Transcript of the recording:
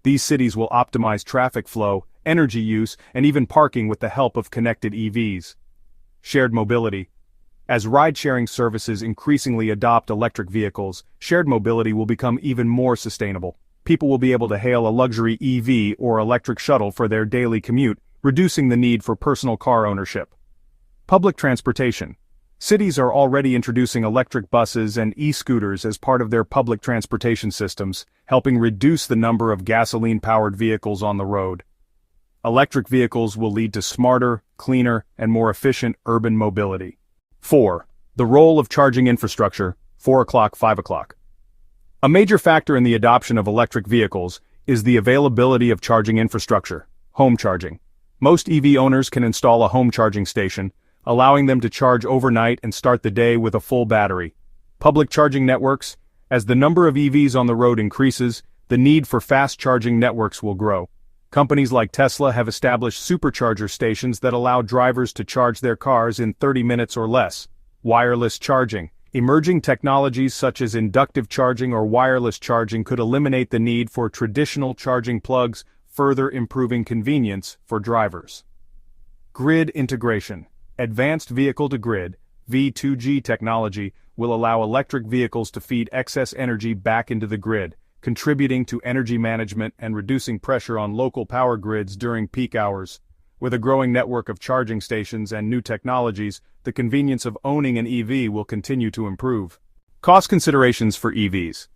These cities will optimize traffic flow, energy use, and even parking with the help of connected EVs. Shared mobility. As ride-sharing services increasingly adopt electric vehicles, shared mobility will become even more sustainable. People will be able to hail a luxury EV or electric shuttle for their daily commute, reducing the need for personal car ownership. Public transportation. Cities are already introducing electric buses and e-scooters as part of their public transportation systems, helping reduce the number of gasoline-powered vehicles on the road. Electric vehicles will lead to smarter, cleaner, and more efficient urban mobility. 4. The role of charging infrastructure, 4 o'clock, 5 o'clock. A major factor in the adoption of electric vehicles is the availability of charging infrastructure, home charging. Most EV owners can install a home charging station, allowing them to charge overnight and start the day with a full battery. Public charging networks. As the number of EVs on the road increases, the need for fast charging networks will grow. Companies like Tesla have established supercharger stations that allow drivers to charge their cars in 30 minutes or less. Wireless charging. Emerging technologies such as inductive charging or wireless charging could eliminate the need for traditional charging plugs, further improving convenience for drivers. Grid integration. Advanced vehicle-to-grid (V2G) technology will allow electric vehicles to feed excess energy back into the grid, contributing to energy management and reducing pressure on local power grids during peak hours. With a growing network of charging stations and new technologies, the convenience of owning an EV will continue to improve. Cost considerations for EVs.